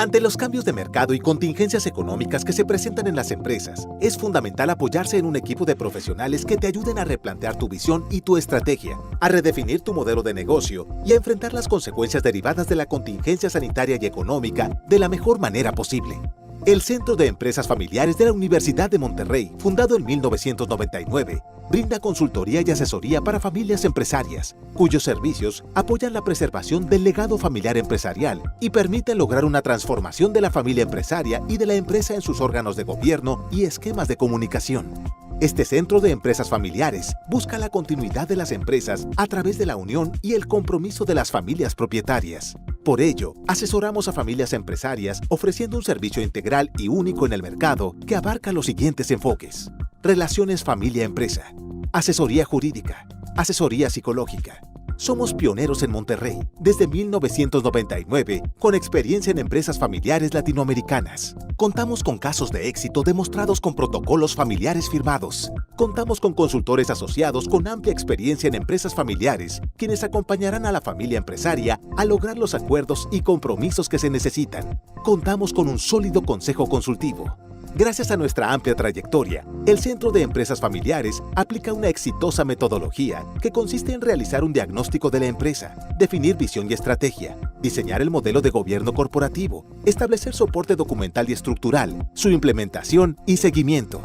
Ante los cambios de mercado y contingencias económicas que se presentan en las empresas, es fundamental apoyarse en un equipo de profesionales que te ayuden a replantear tu visión y tu estrategia, a redefinir tu modelo de negocio y a enfrentar las consecuencias derivadas de la contingencia sanitaria y económica de la mejor manera posible. El Centro de Empresas Familiares de la Universidad de Monterrey, fundado en 1999, brinda consultoría y asesoría para familias empresarias, cuyos servicios apoyan la preservación del legado familiar empresarial y permiten lograr una transformación de la familia empresaria y de la empresa en sus órganos de gobierno y esquemas de comunicación. Este Centro de Empresas Familiares busca la continuidad de las empresas a través de la unión y el compromiso de las familias propietarias. Por ello, asesoramos a familias empresarias ofreciendo un servicio integral y único en el mercado que abarca los siguientes enfoques: relaciones familia-empresa, asesoría jurídica, asesoría psicológica. Somos pioneros en Monterrey desde 1999 con experiencia en empresas familiares latinoamericanas. Contamos con casos de éxito demostrados con protocolos familiares firmados. Contamos con consultores asociados con amplia experiencia en empresas familiares, quienes acompañarán a la familia empresaria a lograr los acuerdos y compromisos que se necesitan. Contamos con un sólido consejo consultivo. Gracias a nuestra amplia trayectoria, el Centro de Empresas Familiares aplica una exitosa metodología que consiste en realizar un diagnóstico de la empresa, definir visión y estrategia, diseñar el modelo de gobierno corporativo, establecer soporte documental y estructural, su implementación y seguimiento.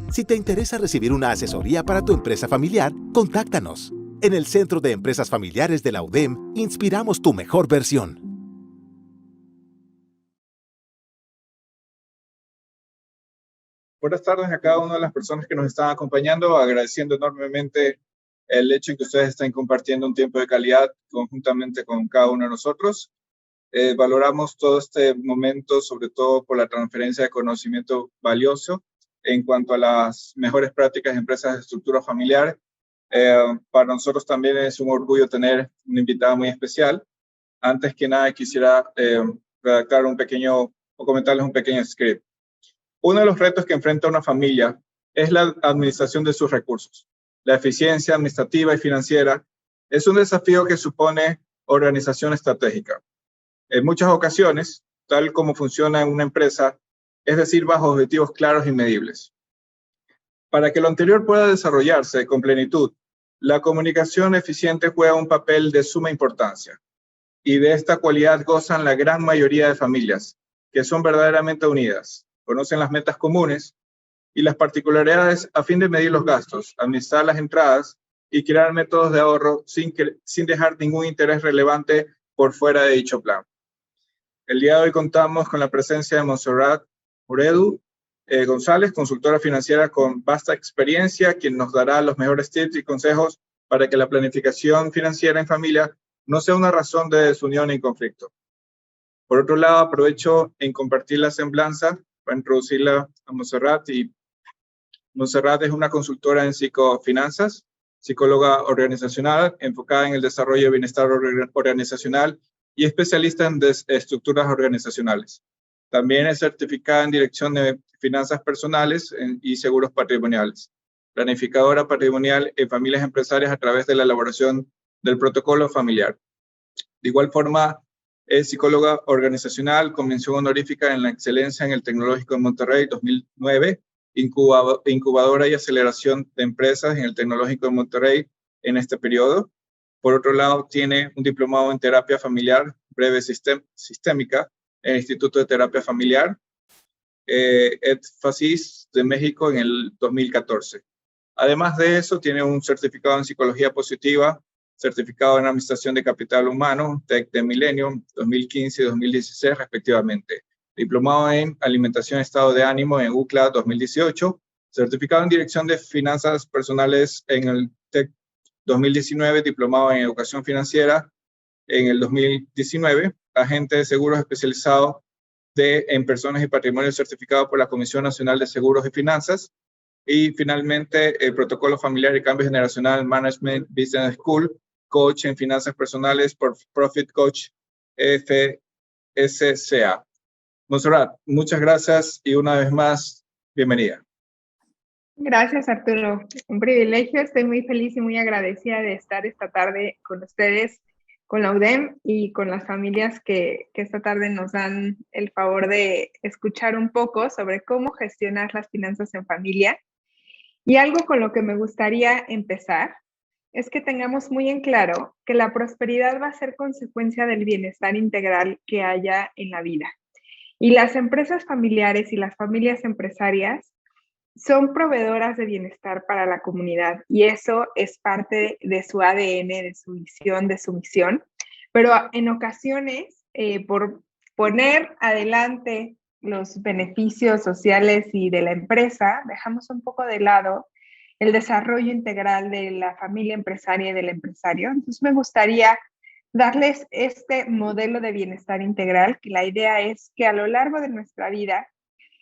Si te interesa recibir una asesoría para tu empresa familiar, contáctanos. En el Centro de Empresas Familiares de la UDEM, inspiramos tu mejor versión. Buenas tardes a cada una de las personas que nos están acompañando, agradeciendo enormemente el hecho de que ustedes estén compartiendo un tiempo de calidad conjuntamente con cada uno de nosotros. Valoramos todo este momento, sobre todo por la transferencia de conocimiento valioso en cuanto a las mejores prácticas de empresas de estructura familiar. Para nosotros también es un orgullo tener una invitada muy especial. Antes que nada, quisiera redactar o comentarles un pequeño script. Uno de los retos que enfrenta una familia es la administración de sus recursos. La eficiencia administrativa y financiera es un desafío que supone organización estratégica. En muchas ocasiones, tal como funciona en una empresa, es decir, bajo objetivos claros y medibles. Para que lo anterior pueda desarrollarse con plenitud, la comunicación eficiente juega un papel de suma importancia. Y de esta cualidad gozan la gran mayoría de familias, que son verdaderamente unidas, conocen las metas comunes y las particularidades a fin de medir los gastos, administrar las entradas y crear métodos de ahorro sin dejar ningún interés relevante por fuera de dicho plan. El día de hoy contamos con la presencia de Montserrat Muredu González, consultora financiera con vasta experiencia, quien nos dará los mejores tips y consejos para que la planificación financiera en familia no sea una razón de desunión y conflicto. Por otro lado, aprovecho en compartir la semblanza para introducirla a Montserrat. Y Montserrat es una consultora en psicofinanzas, psicóloga organizacional enfocada en el desarrollo de bienestar organizacional y especialista en estructuras organizacionales. También es certificada en dirección de finanzas personales y seguros patrimoniales. Planificadora patrimonial en familias empresarias a través de la elaboración del protocolo familiar. De igual forma, es psicóloga organizacional con mención honorífica en la excelencia en el Tecnológico de Monterrey 2009, incubadora y aceleración de empresas en el Tecnológico de Monterrey en este periodo. Por otro lado, tiene un diplomado en terapia familiar breve sistémica en el Instituto de Terapia Familiar, EdFacis de México en el 2014. Además de eso, tiene un certificado en psicología positiva, certificado en Administración de Capital Humano, TEC de Millennium, 2015 y 2016 respectivamente. Diplomado en Alimentación y Estado de Ánimo en UCLA 2018, certificado en Dirección de Finanzas Personales en el TEC 2019, diplomado en Educación Financiera en el 2019, agente de seguros especializado en personas y patrimonio certificado por la Comisión Nacional de Seguros y Finanzas, y finalmente el Protocolo Familiar y Cambio Generacional Management Business School, coach en finanzas personales por Profit Coach FSCA. Montserrat, muchas gracias y una vez más, bienvenida. Gracias, Arturo. Un privilegio. Estoy muy feliz y muy agradecida de estar esta tarde con ustedes con la UDEM y con las familias que esta tarde nos dan el favor de escuchar un poco sobre cómo gestionar las finanzas en familia. Y algo con lo que me gustaría empezar es que tengamos muy en claro que la prosperidad va a ser consecuencia del bienestar integral que haya en la vida. Y las empresas familiares y las familias empresarias son proveedoras de bienestar para la comunidad y eso es parte de su ADN, de su visión, de su misión. Pero en ocasiones, por poner adelante los beneficios sociales y de la empresa, dejamos un poco de lado el desarrollo integral de la familia empresaria y del empresario. Entonces me gustaría darles este modelo de bienestar integral, que la idea es que a lo largo de nuestra vida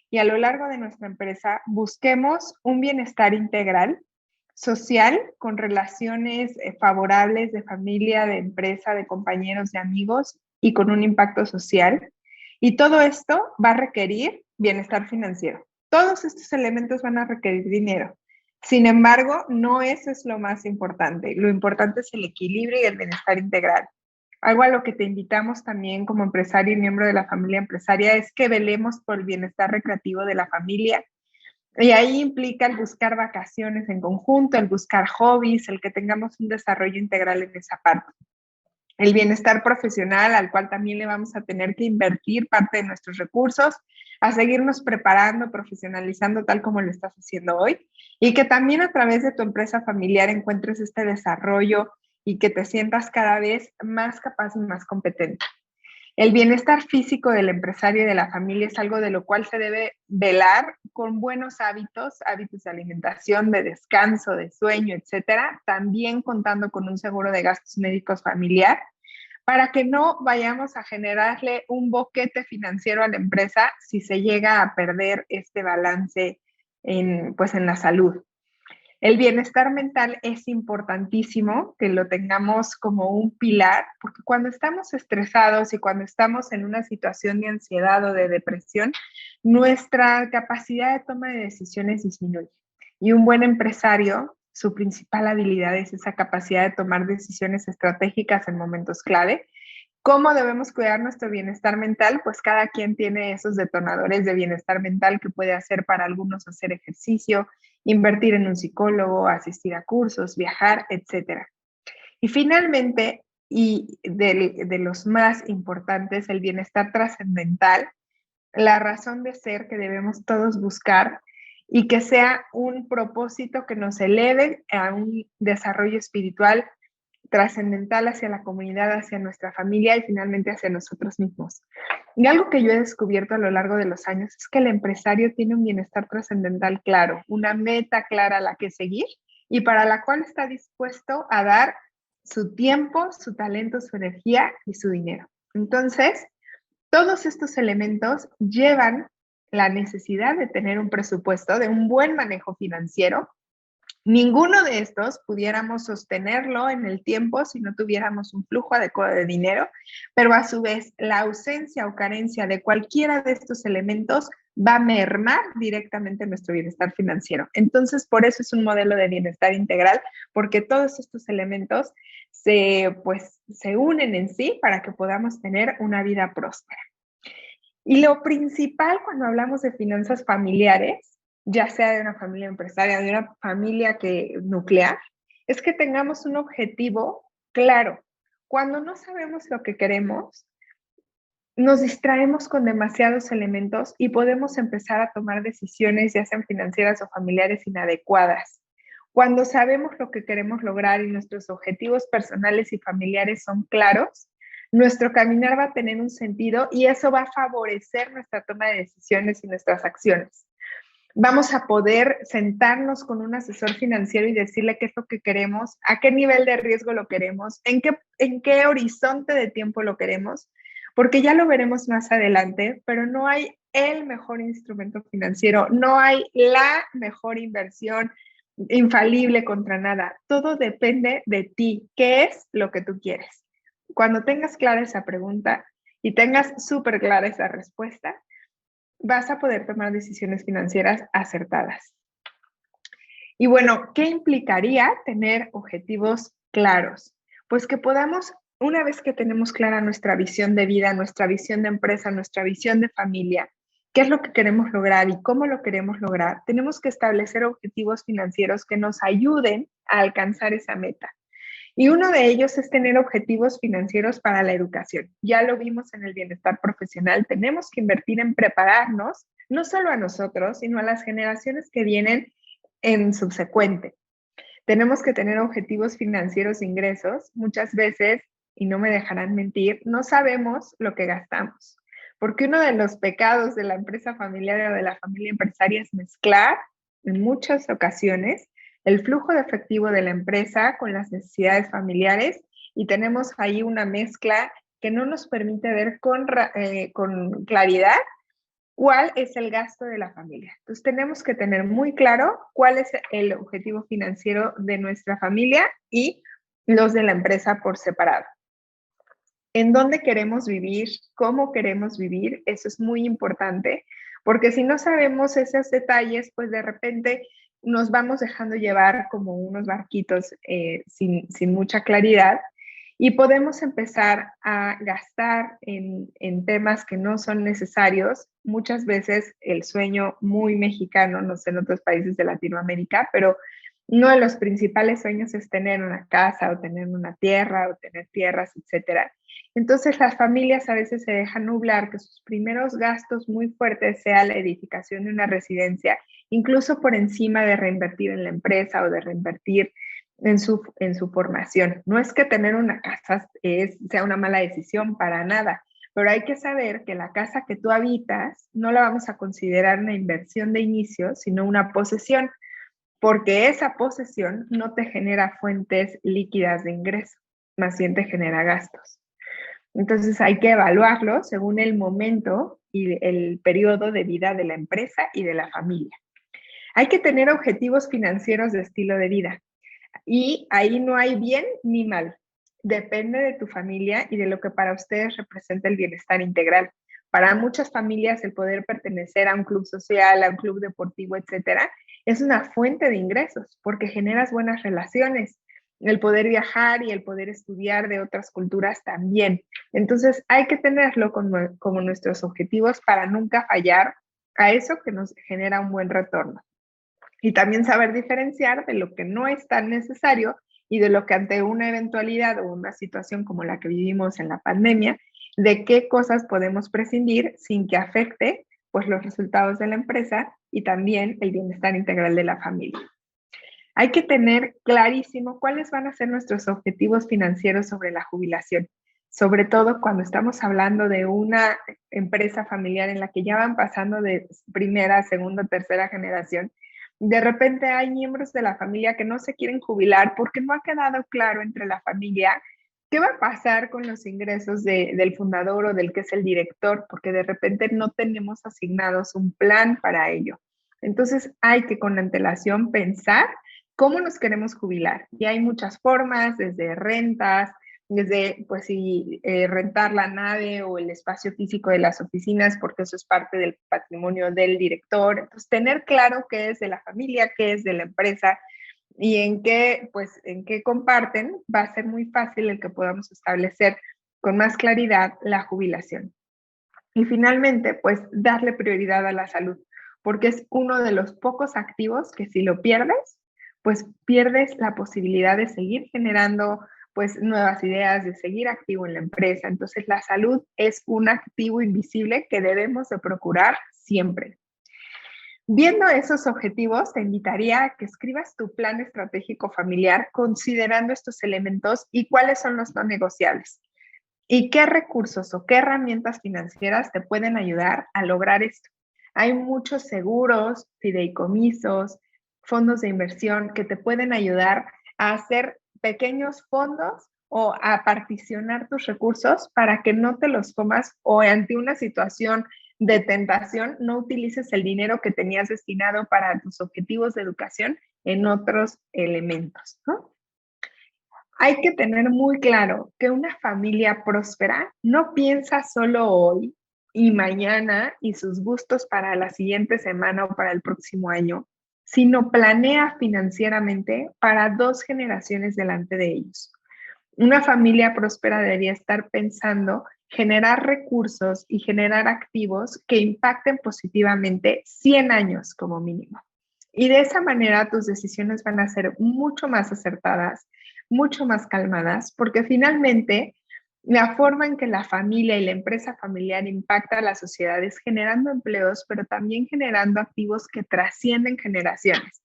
y a lo largo de nuestra empresa busquemos un bienestar integral, social, con relaciones favorables de familia, de empresa, de compañeros, de amigos y con un impacto social. Y todo esto va a requerir bienestar financiero. Todos estos elementos van a requerir dinero. Sin embargo, no eso es lo más importante. Lo importante es el equilibrio y el bienestar integral. Algo a lo que te invitamos también como empresario y miembro de la familia empresaria es que velemos por el bienestar recreativo de la familia. Y ahí implica el buscar vacaciones en conjunto, el buscar hobbies, el que tengamos un desarrollo integral en esa parte. El bienestar profesional, al cual también le vamos a tener que invertir parte de nuestros recursos, a seguirnos preparando, profesionalizando tal como lo estás haciendo hoy, y que también a través de tu empresa familiar encuentres este desarrollo y que te sientas cada vez más capaz y más competente. El bienestar físico del empresario y de la familia es algo de lo cual se debe velar con buenos hábitos, hábitos de alimentación, de descanso, de sueño, etcétera, también contando con un seguro de gastos médicos familiar, para que no vayamos a generarle un boquete financiero a la empresa si se llega a perder este balance en la salud. El bienestar mental es importantísimo que lo tengamos como un pilar, porque cuando estamos estresados y cuando estamos en una situación de ansiedad o de depresión, nuestra capacidad de toma de decisiones disminuye. Y un buen empresario, su principal habilidad es esa capacidad de tomar decisiones estratégicas en momentos clave. ¿Cómo debemos cuidar nuestro bienestar mental? Pues cada quien tiene esos detonadores de bienestar mental que puede hacer para algunos hacer ejercicio, invertir en un psicólogo, asistir a cursos, viajar, etc. Y finalmente, y de los más importantes, el bienestar trascendental, la razón de ser que debemos todos buscar y que sea un propósito que nos eleve a un desarrollo espiritual trascendental hacia la comunidad, hacia nuestra familia y finalmente hacia nosotros mismos. Y algo que yo he descubierto a lo largo de los años es que el empresario tiene un bienestar trascendental claro, una meta clara a la que seguir y para la cual está dispuesto a dar su tiempo, su talento, su energía y su dinero. Entonces, todos estos elementos llevan la necesidad de tener un presupuesto, de un buen manejo financiero. Ninguno de estos pudiéramos sostenerlo en el tiempo si no tuviéramos un flujo adecuado de dinero, pero a su vez la ausencia o carencia de cualquiera de estos elementos va a mermar directamente nuestro bienestar financiero. Entonces, por eso es un modelo de bienestar integral, porque todos estos elementos se unen en sí para que podamos tener una vida próspera. Y lo principal cuando hablamos de finanzas familiares, ya sea de una familia empresaria, de una familia nuclear, es que tengamos un objetivo claro. Cuando no sabemos lo que queremos, nos distraemos con demasiados elementos y podemos empezar a tomar decisiones, ya sean financieras o familiares, inadecuadas. Cuando sabemos lo que queremos lograr y nuestros objetivos personales y familiares son claros, nuestro caminar va a tener un sentido y eso va a favorecer nuestra toma de decisiones y nuestras acciones. Vamos a poder sentarnos con un asesor financiero y decirle qué es lo que queremos, a qué nivel de riesgo lo queremos, en qué horizonte de tiempo lo queremos, porque ya lo veremos más adelante, pero no hay el mejor instrumento financiero, no hay la mejor inversión infalible contra nada. Todo depende de ti. ¿Qué es lo que tú quieres? Cuando tengas clara esa pregunta y tengas súper clara esa respuesta, vas a poder tomar decisiones financieras acertadas. Y bueno, ¿qué implicaría tener objetivos claros? Pues que podamos una vez que tenemos clara nuestra visión de vida, nuestra visión de empresa, nuestra visión de familia, qué es lo que queremos lograr y cómo lo queremos lograr, tenemos que establecer objetivos financieros que nos ayuden a alcanzar esa meta. Y uno de ellos es tener objetivos financieros para la educación. Ya lo vimos en el bienestar profesional, tenemos que invertir en prepararnos, no solo a nosotros, sino a las generaciones que vienen en subsecuente. Tenemos que tener objetivos financieros de ingresos. Muchas veces, y no me dejarán mentir, no sabemos lo que gastamos. Porque uno de los pecados de la empresa familiar o de la familia empresaria es mezclar en muchas ocasiones el flujo de efectivo de la empresa con las necesidades familiares y tenemos ahí una mezcla que no nos permite ver con claridad cuál es el gasto de la familia. Entonces tenemos que tener muy claro cuál es el objetivo financiero de nuestra familia y los de la empresa por separado. ¿En dónde queremos vivir? ¿Cómo queremos vivir? Eso es muy importante, porque si no sabemos esos detalles, pues de repente nos vamos dejando llevar como unos barquitos sin mucha claridad y podemos empezar a gastar en temas que no son necesarios. Muchas veces el sueño muy mexicano, no sé en otros países de Latinoamérica, pero uno de los principales sueños es tener una casa o tener una tierra o tener tierras, etcétera. Entonces las familias a veces se dejan nublar que sus primeros gastos muy fuertes sea la edificación de una residencia, incluso por encima de reinvertir en la empresa o de reinvertir en su formación. No es que tener una casa sea una mala decisión para nada, pero hay que saber que la casa que tú habitas no la vamos a considerar una inversión de inicio, sino una posesión, porque esa posesión no te genera fuentes líquidas de ingreso, más bien te genera gastos. Entonces hay que evaluarlo según el momento y el periodo de vida de la empresa y de la familia. Hay que tener objetivos financieros de estilo de vida y ahí no hay bien ni mal. Depende de tu familia y de lo que para ustedes representa el bienestar integral. Para muchas familias el poder pertenecer a un club social, a un club deportivo, etcétera, es una fuente de ingresos porque generas buenas relaciones. El poder viajar y el poder estudiar de otras culturas también. Entonces hay que tenerlo como nuestros objetivos para nunca fallar a eso que nos genera un buen retorno. Y también saber diferenciar de lo que no es tan necesario y de lo que ante una eventualidad o una situación como la que vivimos en la pandemia, de qué cosas podemos prescindir sin que afecte pues, los resultados de la empresa y también el bienestar integral de la familia. Hay que tener clarísimo cuáles van a ser nuestros objetivos financieros sobre la jubilación, sobre todo cuando estamos hablando de una empresa familiar en la que ya van pasando de primera, segunda, tercera generación. De repente hay miembros de la familia que no se quieren jubilar porque no ha quedado claro entre la familia qué va a pasar con los ingresos del fundador o del que es el director, porque de repente no tenemos asignados un plan para ello. Entonces hay que con antelación pensar cómo nos queremos jubilar. Y hay muchas formas, desde rentas, desde pues si rentar la nave o el espacio físico de las oficinas, porque eso es parte del patrimonio del director. Entonces, tener claro qué es de la familia, qué es de la empresa y en qué comparten, va a ser muy fácil el que podamos establecer con más claridad la jubilación. Y finalmente, pues darle prioridad a la salud, porque es uno de los pocos activos que si lo pierdes, pues pierdes la posibilidad de seguir generando pues nuevas ideas, de seguir activo en la empresa. Entonces la salud es un activo invisible que debemos de procurar siempre. Viendo esos objetivos, te invitaría a que escribas tu plan estratégico familiar considerando estos elementos y cuáles son los no negociables. ¿Y qué recursos o qué herramientas financieras te pueden ayudar a lograr esto? Hay muchos seguros, fideicomisos, fondos de inversión que te pueden ayudar a hacer pequeños fondos o a particionar tus recursos para que no te los comas o ante una situación de tentación no utilices el dinero que tenías destinado para tus objetivos de educación en otros elementos, ¿no? Hay que tener muy claro que una familia próspera no piensa solo hoy y mañana y sus gustos para la siguiente semana o para el próximo año, sino planea financieramente para 2 generaciones delante de ellos. Una familia próspera debería estar pensando generar recursos y generar activos que impacten positivamente 100 años como mínimo. Y de esa manera tus decisiones van a ser mucho más acertadas, mucho más calmadas, porque finalmente la forma en que la familia y la empresa familiar impacta a la sociedad es generando empleos, pero también generando activos que trascienden generaciones.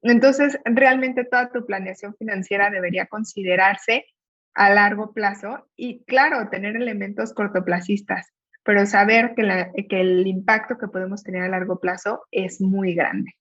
Entonces, realmente toda tu planeación financiera debería considerarse a largo plazo y, claro, tener elementos cortoplacistas, pero saber que el impacto que podemos tener a largo plazo es muy grande.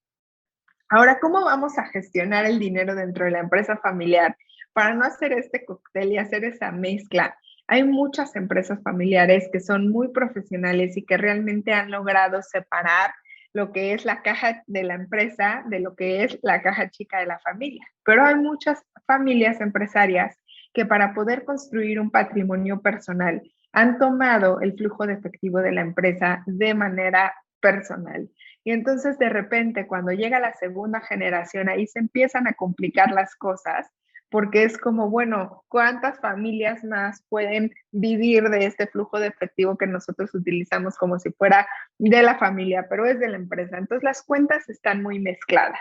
Ahora, ¿cómo vamos a gestionar el dinero dentro de la empresa familiar para no hacer este cóctel y hacer esa mezcla? Hay muchas empresas familiares que son muy profesionales y que realmente han logrado separar lo que es la caja de la empresa de lo que es la caja chica de la familia. Pero hay muchas familias empresarias que para poder construir un patrimonio personal han tomado el flujo de efectivo de la empresa de manera personal. Y entonces de repente cuando llega la segunda generación, ahí se empiezan a complicar las cosas, porque es como, bueno, ¿cuántas familias más pueden vivir de este flujo de efectivo que nosotros utilizamos como si fuera de la familia, pero es de la empresa? Entonces las cuentas están muy mezcladas.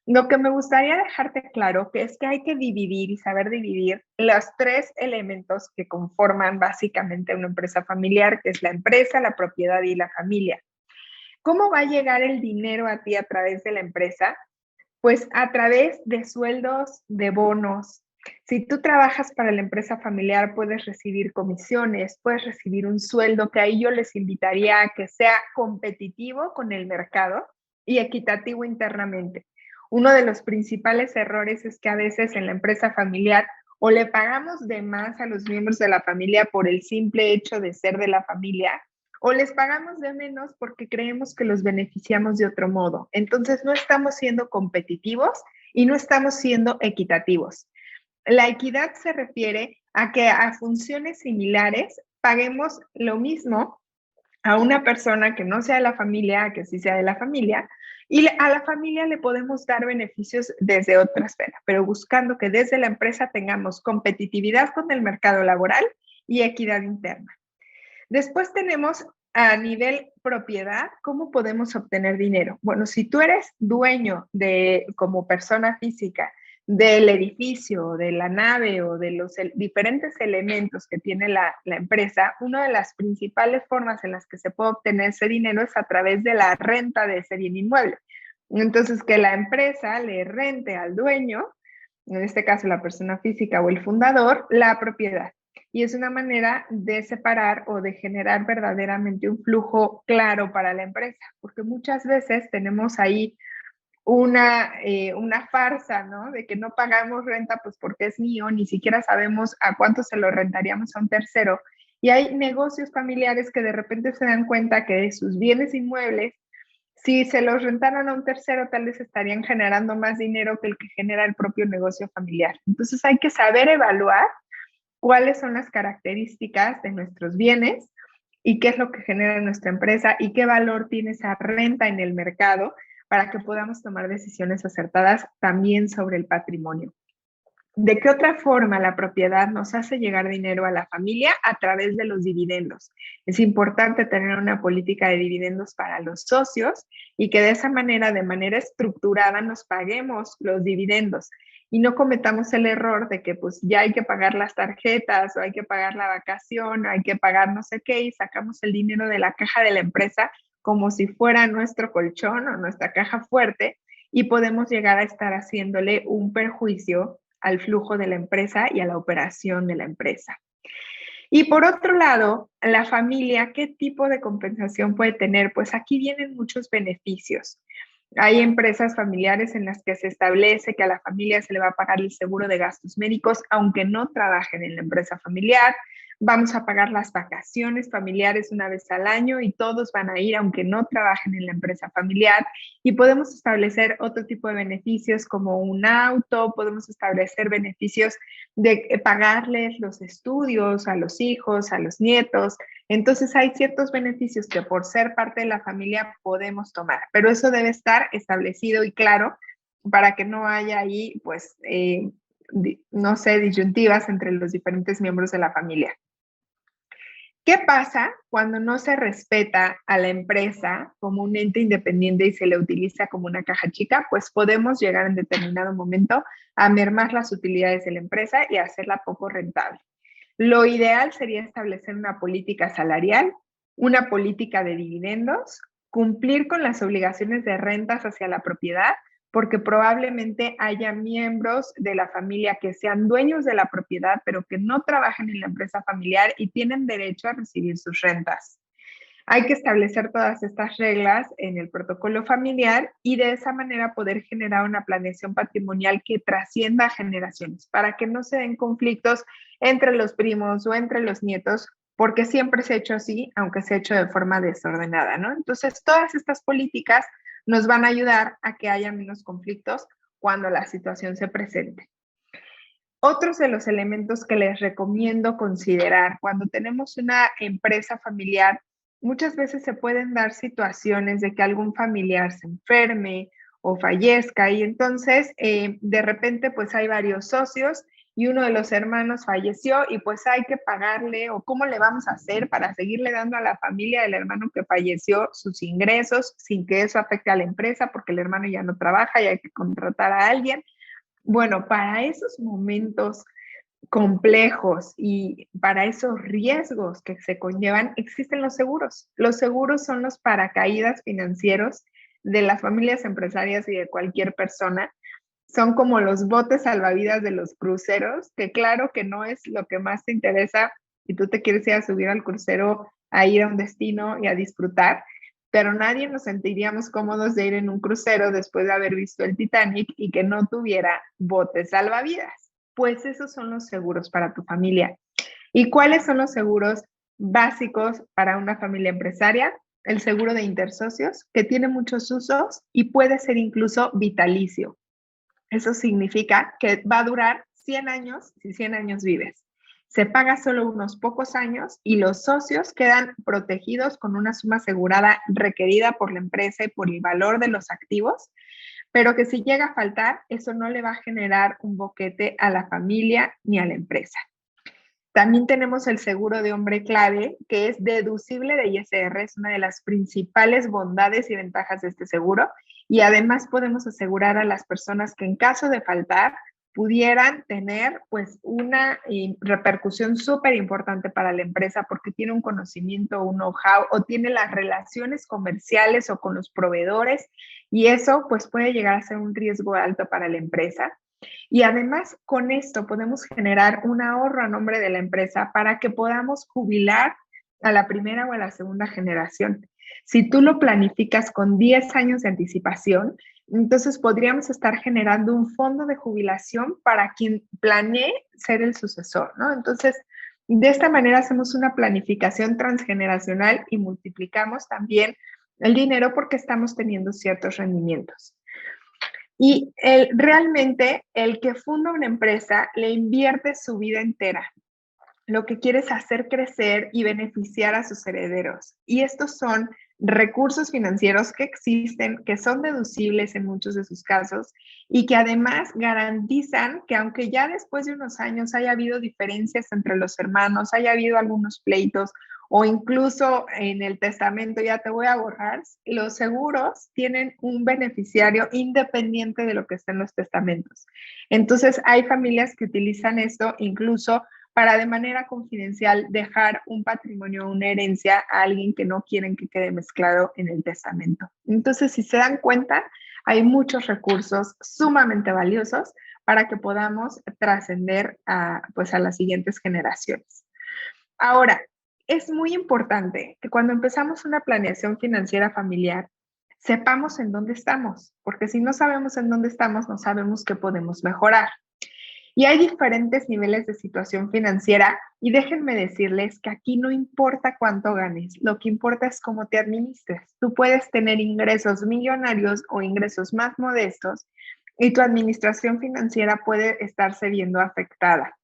Lo que me gustaría dejarte claro que es que hay que dividir y saber dividir los tres elementos que conforman básicamente una empresa familiar, que es la empresa, la propiedad y la familia. ¿Cómo va a llegar el dinero a ti a través de la empresa? Pues a través de sueldos, de bonos. Si tú trabajas para la empresa familiar, puedes recibir comisiones, puedes recibir un sueldo que ahí yo les invitaría a que sea competitivo con el mercado y equitativo internamente. Uno de los principales errores es que a veces en la empresa familiar o le pagamos de más a los miembros de la familia por el simple hecho de ser de la familia, o les pagamos de menos porque creemos que los beneficiamos de otro modo. Entonces no estamos siendo competitivos y no estamos siendo equitativos. La equidad se refiere a que a funciones similares paguemos lo mismo a una persona que no sea de la familia, a que sí sea de la familia, y a la familia le podemos dar beneficios desde otra esfera, pero buscando que desde la empresa tengamos competitividad con el mercado laboral y equidad interna. Después tenemos a nivel propiedad, ¿cómo podemos obtener dinero? Bueno, si tú eres dueño de, como persona física, del edificio, de la nave o de los diferentes elementos que tiene la empresa, una de las principales formas en las que se puede obtener ese dinero es a través de la renta de ese bien inmueble. Entonces, que la empresa le rente al dueño, en este caso la persona física o el fundador, la propiedad. Y es una manera de separar o de generar verdaderamente un flujo claro para la empresa, porque muchas veces tenemos ahí una farsa, ¿no? De que no pagamos renta pues porque es mío, ni siquiera sabemos a cuánto se lo rentaríamos a un tercero. Y hay negocios familiares que de repente se dan cuenta que de sus bienes inmuebles, si se los rentaran a un tercero, tal vez estarían generando más dinero que el que genera el propio negocio familiar. Entonces hay que saber evaluar cuáles son las características de nuestros bienes y qué es lo que genera nuestra empresa y qué valor tiene esa renta en el mercado para que podamos tomar decisiones acertadas también sobre el patrimonio. ¿De qué otra forma la propiedad nos hace llegar dinero a la familia? A través de los dividendos. Es importante tener una política de dividendos para los socios y que de esa manera, de manera estructurada, nos paguemos los dividendos y no cometamos el error de que pues ya hay que pagar las tarjetas o hay que pagar la vacación o hay que pagar no sé qué y sacamos el dinero de la caja de la empresa como si fuera nuestro colchón o nuestra caja fuerte y podemos llegar a estar haciéndole un perjuicio al flujo de la empresa y a la operación de la empresa. Y por otro lado, la familia, ¿qué tipo de compensación puede tener? Pues aquí vienen muchos beneficios. Hay empresas familiares en las que se establece que a la familia se le va a pagar el seguro de gastos médicos, aunque no trabajen en la empresa familiar. Vamos a pagar las vacaciones familiares una vez al año y todos van a ir aunque no trabajen en la empresa familiar. Y podemos establecer otro tipo de beneficios como un auto, podemos establecer beneficios de pagarles los estudios a los hijos, a los nietos. Entonces hay ciertos beneficios que por ser parte de la familia podemos tomar, pero eso debe estar establecido y claro para que no haya ahí pues no sé, disyuntivas entre los diferentes miembros de la familia. ¿Qué pasa cuando no se respeta a la empresa como un ente independiente y se le utiliza como una caja chica? Pues podemos llegar en determinado momento a mermar las utilidades de la empresa y hacerla poco rentable. Lo ideal sería establecer una política salarial, una política de dividendos, cumplir con las obligaciones de rentas hacia la propiedad, porque probablemente haya miembros de la familia que sean dueños de la propiedad, pero que no trabajan en la empresa familiar y tienen derecho a recibir sus rentas. Hay que establecer todas estas reglas en el protocolo familiar y de esa manera poder generar una planeación patrimonial que trascienda a generaciones, para que no se den conflictos entre los primos o entre los nietos, porque siempre se ha hecho así, aunque se ha hecho de forma desordenada, ¿no? Entonces, todas estas políticas nos van a ayudar a que haya menos conflictos cuando la situación se presente. Otros de los elementos que les recomiendo considerar cuando tenemos una empresa familiar, muchas veces se pueden dar situaciones de que algún familiar se enferme o fallezca y entonces de repente pues hay varios socios y uno de los hermanos falleció y pues hay que pagarle o cómo le vamos a hacer para seguirle dando a la familia del hermano que falleció sus ingresos sin que eso afecte a la empresa porque el hermano ya no trabaja y hay que contratar a alguien. Bueno, para esos momentos complejos y para esos riesgos que se conllevan, existen los seguros. Los seguros son los paracaídas financieros de las familias empresarias y de cualquier persona. Son como los botes salvavidas de los cruceros, que claro que no es lo que más te interesa si tú te quieres ir a subir al crucero a ir a un destino y a disfrutar, pero nadie nos sentiríamos cómodos de ir en un crucero después de haber visto el Titanic y que no tuviera botes salvavidas. Pues esos son los seguros para tu familia. ¿Y cuáles son los seguros básicos para una familia empresaria? El seguro de intersocios, que tiene muchos usos y puede ser incluso vitalicio. Eso significa que va a durar 100 años si 100 años vives. Se paga solo unos pocos años y los socios quedan protegidos con una suma asegurada requerida por la empresa y por el valor de los activos, pero que si llega a faltar, eso no le va a generar un boquete a la familia ni a la empresa. También tenemos el seguro de hombre clave, que es deducible de ISR, es una de las principales bondades y ventajas de este seguro. Y además podemos asegurar a las personas que en caso de faltar pudieran tener pues una repercusión súper importante para la empresa porque tiene un conocimiento, un know-how o tiene las relaciones comerciales o con los proveedores y eso pues puede llegar a ser un riesgo alto para la empresa. Y además, con esto podemos generar un ahorro a nombre de la empresa para que podamos jubilar a la primera o a la segunda generación. Si tú lo planificas con 10 años de anticipación, entonces podríamos estar generando un fondo de jubilación para quien planee ser el sucesor, ¿no? Entonces, de esta manera hacemos una planificación transgeneracional y multiplicamos también el dinero porque estamos teniendo ciertos rendimientos. Y realmente el que funda una empresa le invierte su vida entera. Lo que quiere es hacer crecer y beneficiar a sus herederos. Y estos son recursos financieros que existen, que son deducibles en muchos de sus casos y que además garantizan que aunque ya después de unos años haya habido diferencias entre los hermanos, haya habido algunos pleitos o incluso en el testamento ya te voy a borrar, los seguros tienen un beneficiario independiente de lo que está en los testamentos. Entonces hay familias que utilizan esto incluso para de manera confidencial dejar un patrimonio, una herencia a alguien que no quieren que quede mezclado en el testamento. Entonces, si se dan cuenta, hay muchos recursos sumamente valiosos para que podamos trascender pues a las siguientes generaciones. Ahora, es muy importante que cuando empezamos una planeación financiera familiar, sepamos en dónde estamos, porque si no sabemos en dónde estamos, no sabemos qué podemos mejorar. Y hay diferentes niveles de situación financiera y déjenme decirles que aquí no importa cuánto ganes, lo que importa es cómo te administres. Tú puedes tener ingresos millonarios o ingresos más modestos y tu administración financiera puede estarse viendo afectada.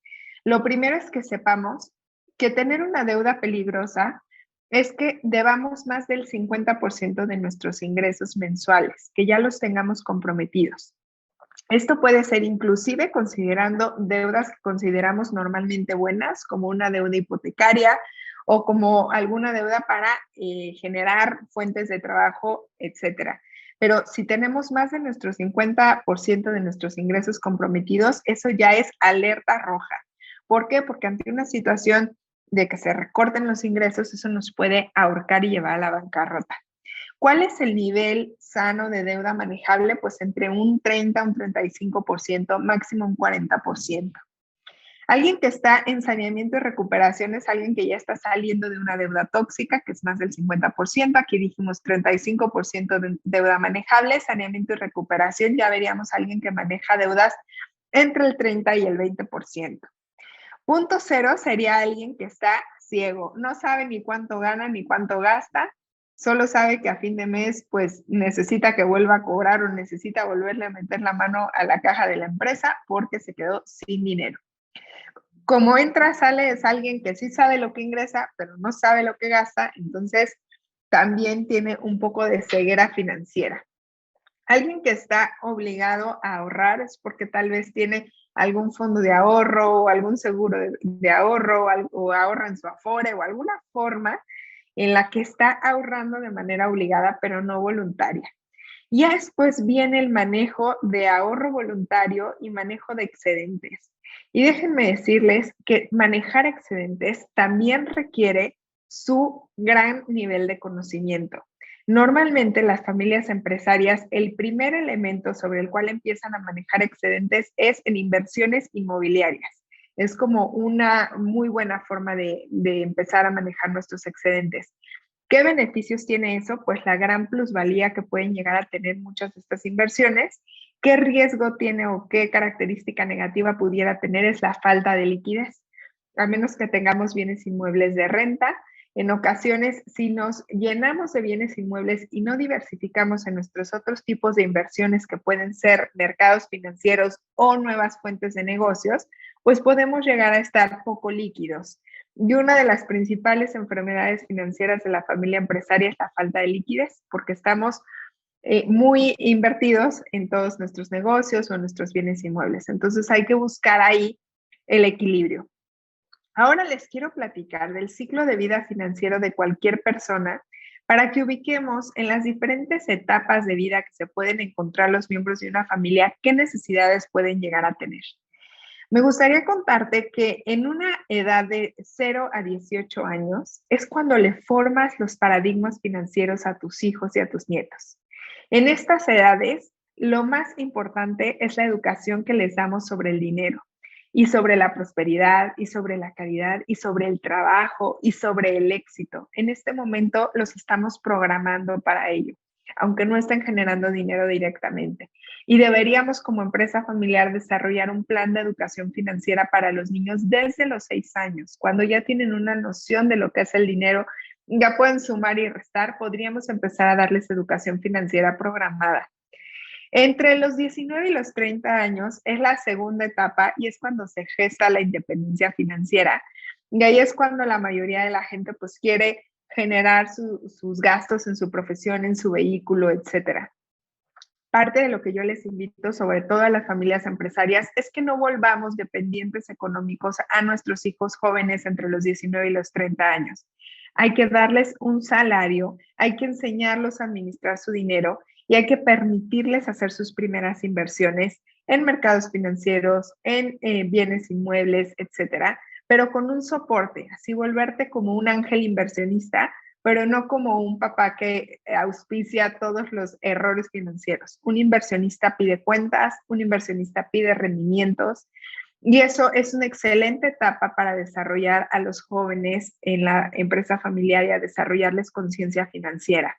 Lo primero es que sepamos que tener una deuda peligrosa es que debamos más del 50% de nuestros ingresos mensuales, que ya los tengamos comprometidos. Esto puede ser inclusive considerando deudas que consideramos normalmente buenas, como una deuda hipotecaria o como alguna deuda para generar fuentes de trabajo, etcétera. Pero si tenemos más de nuestro 50% de nuestros ingresos comprometidos, eso ya es alerta roja. ¿Por qué? Porque ante una situación de que se recorten los ingresos, eso nos puede ahorcar y llevar a la bancarrota. ¿Cuál es el nivel sano de deuda manejable? Pues entre un 30 a un 35%, máximo un 40%. Alguien que está en saneamiento y recuperación es alguien que ya está saliendo de una deuda tóxica, que es más del 50%. Aquí dijimos 35% de deuda manejable. Saneamiento y recuperación, ya veríamos a alguien que maneja deudas entre el 30 y el 20%. Punto cero sería alguien que está ciego, no sabe ni cuánto gana ni cuánto gasta, solo sabe que a fin de mes pues necesita que vuelva a cobrar o necesita volverle a meter la mano a la caja de la empresa porque se quedó sin dinero. Como entra, sale, es alguien que sí sabe lo que ingresa, pero no sabe lo que gasta, entonces también tiene un poco de ceguera financiera. Alguien que está obligado a ahorrar es porque tal vez tiene algún fondo de ahorro o algún seguro de ahorro o ahorra en su Afore o alguna forma en la que está ahorrando de manera obligada pero no voluntaria. Ya después viene el manejo de ahorro voluntario y manejo de excedentes. Y déjenme decirles que manejar excedentes también requiere su gran nivel de conocimiento. Normalmente las familias empresarias, el primer elemento sobre el cual empiezan a manejar excedentes es en inversiones inmobiliarias. Es como una muy buena forma de empezar a manejar nuestros excedentes. ¿Qué beneficios tiene eso? Pues la gran plusvalía que pueden llegar a tener muchas de estas inversiones. ¿Qué riesgo tiene o qué característica negativa pudiera tener? Es la falta de liquidez. A menos que tengamos bienes inmuebles de renta, en ocasiones, si nos llenamos de bienes inmuebles y no diversificamos en nuestros otros tipos de inversiones que pueden ser mercados financieros o nuevas fuentes de negocios, pues podemos llegar a estar poco líquidos. Y una de las principales enfermedades financieras de la familia empresaria es la falta de liquidez, porque estamos muy invertidos en todos nuestros negocios o en nuestros bienes inmuebles. Entonces hay que buscar ahí el equilibrio. Ahora les quiero platicar del ciclo de vida financiero de cualquier persona para que ubiquemos en las diferentes etapas de vida que se pueden encontrar los miembros de una familia, qué necesidades pueden llegar a tener. Me gustaría contarte que en una edad de 0 a 18 años es cuando le formas los paradigmas financieros a tus hijos y a tus nietos. En estas edades, lo más importante es la educación que les damos sobre el dinero y sobre la prosperidad y sobre la caridad y sobre el trabajo y sobre el éxito. En este momento los estamos programando para ello, aunque no estén generando dinero directamente. Y deberíamos como empresa familiar desarrollar un plan de educación financiera para los niños desde los 6 años. Cuando ya tienen una noción de lo que es el dinero, ya pueden sumar y restar, podríamos empezar a darles educación financiera programada. Entre los 19 y los 30 años es la segunda etapa y es cuando se gesta la independencia financiera. Y ahí es cuando la mayoría de la gente pues quiere generar sus gastos en su profesión, en su vehículo, etcétera. Parte de lo que yo les invito, sobre todo a las familias empresarias, es que no volvamos dependientes económicos a nuestros hijos jóvenes entre los 19 y los 30 años. Hay que darles un salario, hay que enseñarlos a administrar su dinero y hay que permitirles hacer sus primeras inversiones en mercados financieros, en bienes inmuebles, etcétera, pero con un soporte, así volverte como un ángel inversionista, pero no como un papá que auspicia todos los errores financieros. Un inversionista pide cuentas, un inversionista pide rendimientos, y eso es una excelente etapa para desarrollar a los jóvenes en la empresa familiar y a desarrollarles conciencia financiera.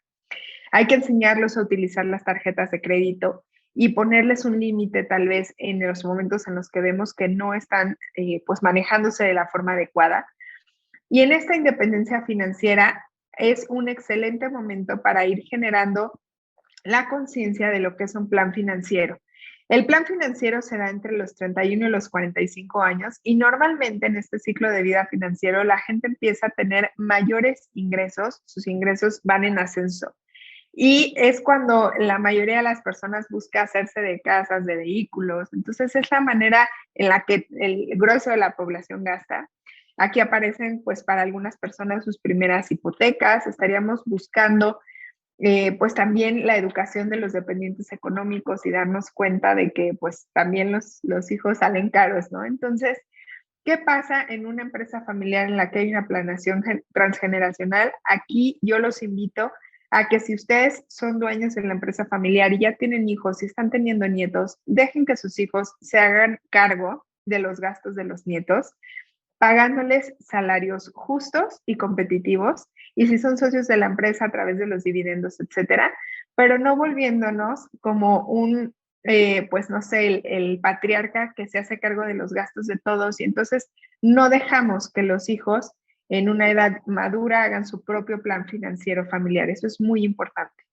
Hay que enseñarlos a utilizar las tarjetas de crédito y ponerles un límite tal vez en los momentos en los que vemos que no están pues manejándose de la forma adecuada. Y en esta independencia financiera es un excelente momento para ir generando la conciencia de lo que es un plan financiero. El plan financiero se da entre los 31 y los 45 años y normalmente en este ciclo de vida financiero la gente empieza a tener mayores ingresos, sus ingresos van en ascenso. Y es cuando la mayoría de las personas busca hacerse de casas, de vehículos. Entonces es la manera en la que el grueso de la población gasta. Aquí aparecen, pues, para algunas personas sus primeras hipotecas. Estaríamos buscando, pues, también la educación de los dependientes económicos y darnos cuenta de que, pues, también los hijos salen caros, ¿no? Entonces, ¿qué pasa en una empresa familiar en la que hay una planeación transgeneracional? Aquí yo los invito a que si ustedes son dueños de la empresa familiar y ya tienen hijos y están teniendo nietos, dejen que sus hijos se hagan cargo de los gastos de los nietos, pagándoles salarios justos y competitivos, y si son socios de la empresa a través de los dividendos, etcétera, pero no volviéndonos como un, pues no sé, el patriarca que se hace cargo de los gastos de todos, y entonces no dejamos que los hijos en una edad madura hagan su propio plan financiero familiar. Eso es muy importante.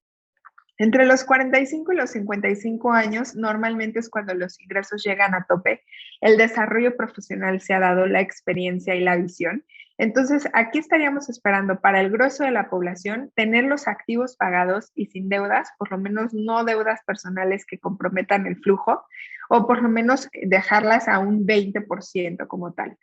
Entre los 45 y los 55 años, normalmente es cuando los ingresos llegan a tope, el desarrollo profesional se ha dado, la experiencia y la visión. Entonces, aquí estaríamos esperando para el grueso de la población tener los activos pagados y sin deudas, por lo menos no deudas personales que comprometan el flujo, o por lo menos dejarlas a un 20% como tal.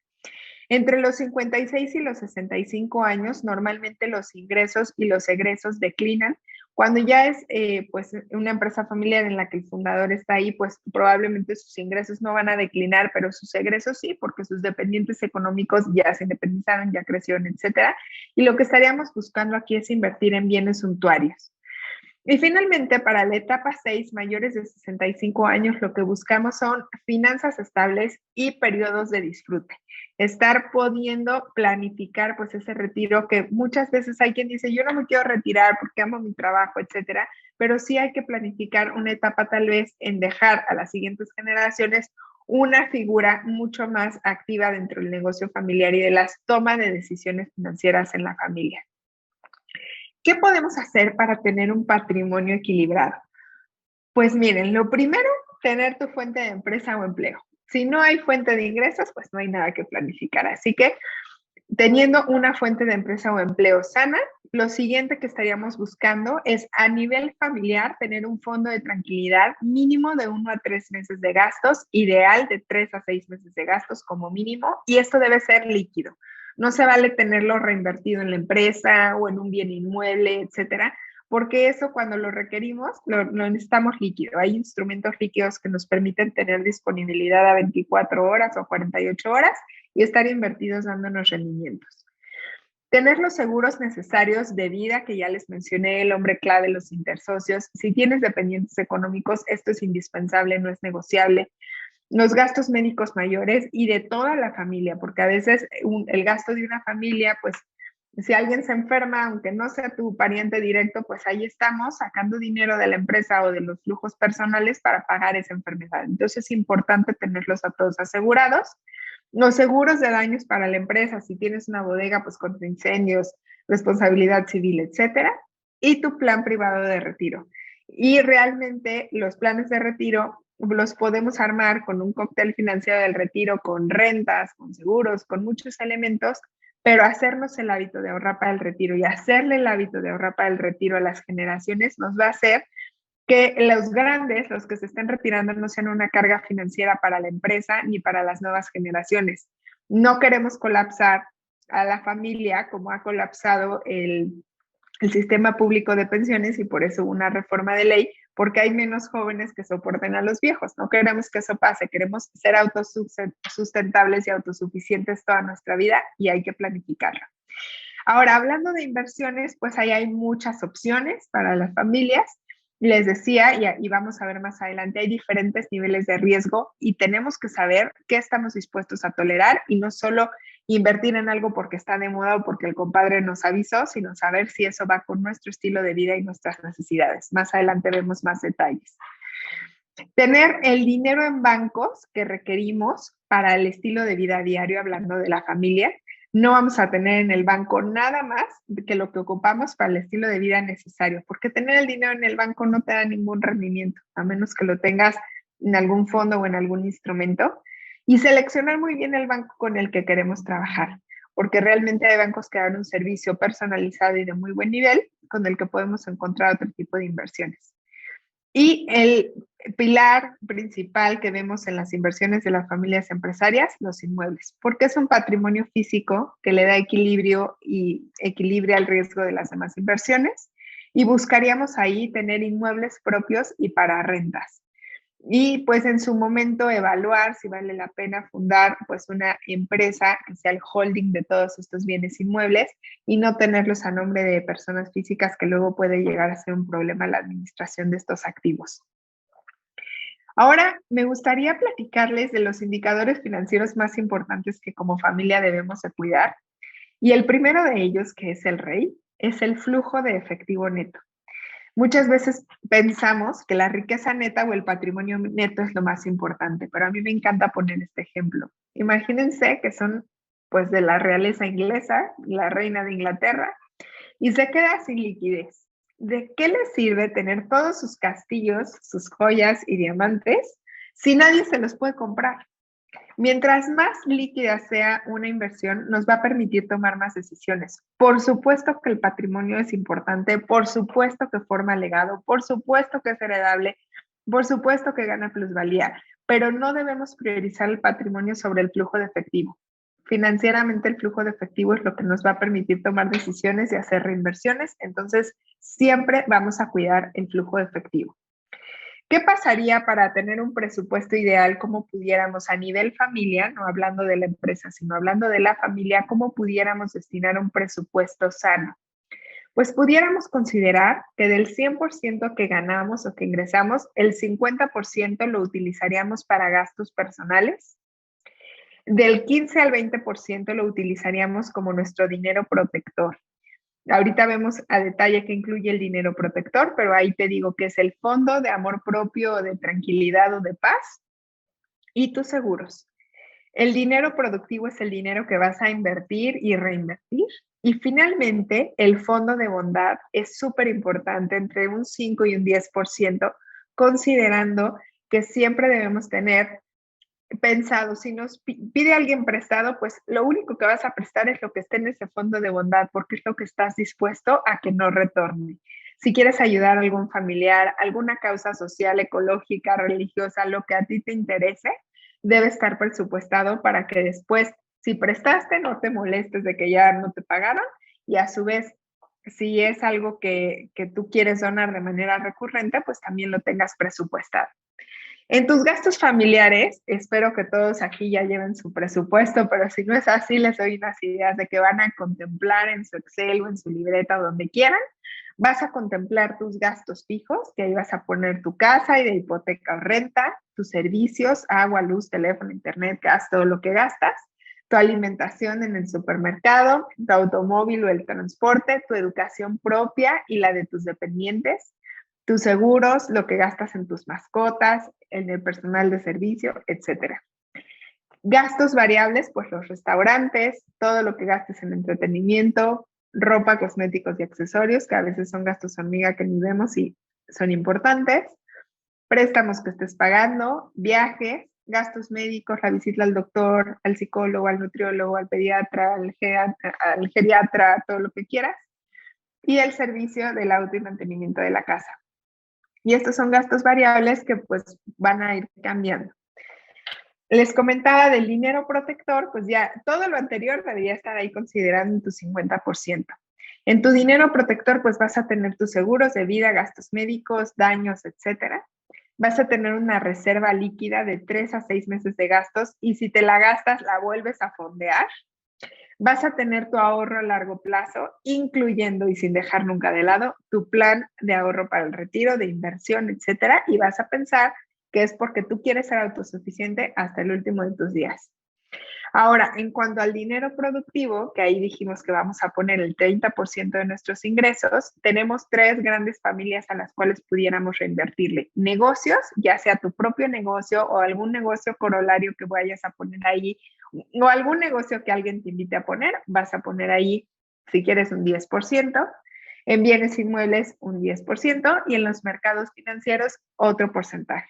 Entre los 56 y los 65 años, normalmente los ingresos y los egresos declinan. Cuando ya es pues una empresa familiar en la que el fundador está ahí, pues probablemente sus ingresos no van a declinar, pero sus egresos sí, porque sus dependientes económicos ya se independizaron, ya crecieron, etcétera. Y lo que estaríamos buscando aquí es invertir en bienes suntuarios. Y finalmente, para la etapa 6, mayores de 65 años, lo que buscamos son finanzas estables y periodos de disfrute. Estar pudiendo planificar pues ese retiro, que muchas veces hay quien dice, yo no me quiero retirar porque amo mi trabajo, etcétera, pero sí hay que planificar una etapa tal vez en dejar a las siguientes generaciones una figura mucho más activa dentro del negocio familiar y de las tomas de decisiones financieras en la familia. ¿Qué podemos hacer para tener un patrimonio equilibrado? Pues miren, lo primero, tener tu fuente de empresa o empleo. Si no hay fuente de ingresos, pues no hay nada que planificar. Así que teniendo una fuente de empresa o empleo sana, lo siguiente que estaríamos buscando es a nivel familiar tener un fondo de tranquilidad mínimo de 1 a 3 meses de gastos, ideal de 3 a 6 meses de gastos como mínimo, y esto debe ser líquido. No se vale tenerlo reinvertido en la empresa o en un bien inmueble, etcétera, porque eso cuando lo requerimos lo necesitamos líquido. Hay instrumentos líquidos que nos permiten tener disponibilidad a 24 horas o 48 horas y estar invertidos dándonos rendimientos. Tener los seguros necesarios de vida, que ya les mencioné, el hombre clave, los intersocios. Si tienes dependientes económicos, esto es indispensable, no es negociable. Los gastos médicos mayores y de toda la familia, porque a veces el gasto de una familia, pues si alguien se enferma, aunque no sea tu pariente directo, pues ahí estamos sacando dinero de la empresa o de los flujos personales para pagar esa enfermedad. Entonces es importante tenerlos a todos asegurados. Los seguros de daños para la empresa, si tienes una bodega, pues contra incendios, responsabilidad civil, etcétera. Y tu plan privado de retiro. Y realmente los planes de retiro los podemos armar con un cóctel financiero del retiro, con rentas, con seguros, con muchos elementos, pero hacernos el hábito de ahorrar para el retiro y hacerle el hábito de ahorrar para el retiro a las generaciones nos va a hacer que los grandes, los que se estén retirando, no sean una carga financiera para la empresa ni para las nuevas generaciones. No queremos colapsar a la familia como ha colapsado el sistema público de pensiones y por eso una reforma de ley, porque hay menos jóvenes que soporten a los viejos. No queremos que eso pase, queremos ser autosustentables y autosuficientes toda nuestra vida y hay que planificarlo. Ahora, hablando de inversiones, pues ahí hay muchas opciones para las familias. Les decía, y vamos a ver más adelante, hay diferentes niveles de riesgo y tenemos que saber qué estamos dispuestos a tolerar y no solo invertir en algo porque está de moda o porque el compadre nos avisó, sino saber si eso va con nuestro estilo de vida y nuestras necesidades. Más adelante vemos más detalles. Tener el dinero en bancos que requerimos para el estilo de vida diario, hablando de la familia. No vamos a tener en el banco nada más que lo que ocupamos para el estilo de vida necesario, porque tener el dinero en el banco no te da ningún rendimiento, a menos que lo tengas en algún fondo o en algún instrumento. Y seleccionar muy bien el banco con el que queremos trabajar. porque realmente hay bancos que dan un servicio personalizado y de muy buen nivel con el que podemos encontrar otro tipo de inversiones. Y el pilar principal que vemos en las inversiones de las familias empresarias, los inmuebles, porque es un patrimonio físico que le da equilibrio y equilibra el riesgo de las demás inversiones, y buscaríamos ahí tener inmuebles propios y para rentas. Y pues en su momento evaluar si vale la pena fundar pues una empresa que sea el holding de todos estos bienes inmuebles y no tenerlos a nombre de personas físicas, que luego puede llegar a ser un problema la administración de estos activos. Ahora me gustaría platicarles de los indicadores financieros más importantes que como familia debemos de cuidar. Y el primero de ellos, que es el rey, es el flujo de efectivo neto. Muchas veces pensamos que la riqueza neta o el patrimonio neto es lo más importante, pero a mí me encanta poner este ejemplo. Imagínense que son pues de la realeza inglesa, la reina de Inglaterra, y se queda sin liquidez. ¿De qué le sirve tener todos sus castillos, sus joyas y diamantes si nadie se los puede comprar? Mientras más líquida sea una inversión, nos va a permitir tomar más decisiones. Por supuesto que el patrimonio es importante, por supuesto que forma legado, por supuesto que es heredable, por supuesto que gana plusvalía, pero no debemos priorizar el patrimonio sobre el flujo de efectivo. Financieramente, el flujo de efectivo es lo que nos va a permitir tomar decisiones y hacer reinversiones, entonces siempre vamos a cuidar el flujo de efectivo. ¿Qué pasaría para tener un presupuesto ideal? ¿Cómo pudiéramos a nivel familia, no hablando de la empresa, sino hablando de la familia, cómo pudiéramos destinar un presupuesto sano? Pues pudiéramos considerar que del 100% que ganamos o que ingresamos, el 50% lo utilizaríamos para gastos personales, del 15 al 20% lo utilizaríamos como nuestro dinero protector. Ahorita vemos a detalle qué incluye el dinero protector, pero ahí te digo que es el fondo de amor propio, o de tranquilidad o de paz, y tus seguros. El dinero productivo es el dinero que vas a invertir y reinvertir. Y finalmente, el fondo de bondad es súper importante, entre un 5 y un 10%, considerando que siempre debemos tener pensado, si nos pide alguien prestado, pues lo único que vas a prestar es lo que esté en ese fondo de bondad, porque es lo que estás dispuesto a que no retorne. Si quieres ayudar a algún familiar, alguna causa social, ecológica, religiosa, lo que a ti te interese, debe estar presupuestado para que después, si prestaste, no te molestes de que ya no te pagaron, y a su vez, si es algo que tú quieres donar de manera recurrente, pues también lo tengas presupuestado. En tus gastos familiares, espero que todos aquí ya lleven su presupuesto, pero si no es así, les doy unas ideas de que van a contemplar en su Excel o en su libreta o donde quieran. Vas a contemplar tus gastos fijos, que ahí vas a poner tu casa y de hipoteca o renta, tus servicios, agua, luz, teléfono, internet, gas, todo lo que gastas, tu alimentación en el supermercado, tu automóvil o el transporte, tu educación propia y la de tus dependientes, tus seguros, lo que gastas en tus mascotas, en el personal de servicio, etc. Gastos variables, pues los restaurantes, todo lo que gastes en entretenimiento, ropa, cosméticos y accesorios, que a veces son gastos hormiga que ni vemos y son importantes. Préstamos que estés pagando, viajes, gastos médicos, la visita al doctor, al psicólogo, al nutriólogo, al pediatra, al geriatra, todo lo que quieras. Y el servicio del auto y mantenimiento de la casa. Y estos son gastos variables que pues van a ir cambiando. Les comentaba del dinero protector, pues ya todo lo anterior debería estar ahí considerando en tu 50%. En tu dinero protector pues vas a tener tus seguros de vida, gastos médicos, daños, etcétera. Vas a tener una reserva líquida de 3 a 6 meses de gastos, y si te la gastas la vuelves a fondear. Vas a tener tu ahorro a largo plazo, incluyendo y sin dejar nunca de lado tu plan de ahorro para el retiro, de inversión, etcétera, y vas a pensar que es porque tú quieres ser autosuficiente hasta el último de tus días. Ahora, en cuanto al dinero productivo, que ahí dijimos que vamos a poner el 30% de nuestros ingresos, tenemos 3 grandes familias a las cuales pudiéramos reinvertirle. Negocios, ya sea tu propio negocio o algún negocio corolario que vayas a poner ahí, o algún negocio que alguien te invite a poner, vas a poner ahí, si quieres, un 10%, en bienes inmuebles un 10%, y en los mercados financieros otro porcentaje.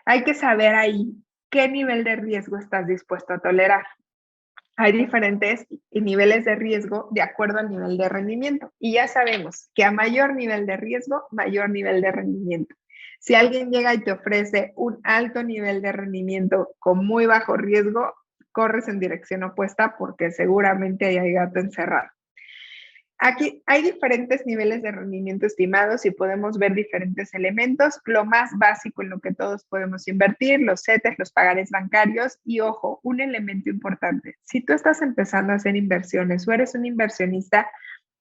Hay que saber ahí qué nivel de riesgo estás dispuesto a tolerar. hay diferentes niveles de riesgo de acuerdo al nivel de rendimiento. Y ya sabemos que a mayor nivel de riesgo, mayor nivel de rendimiento. Si alguien llega y te ofrece un alto nivel de rendimiento con muy bajo riesgo, corres en dirección opuesta porque seguramente ahí hay gato encerrado. Aquí hay diferentes niveles de rendimiento estimados y podemos ver diferentes elementos. Lo más básico en lo que todos podemos invertir, los CETES, los pagarés bancarios y, ojo, un elemento importante. Si tú estás empezando a hacer inversiones o eres un inversionista,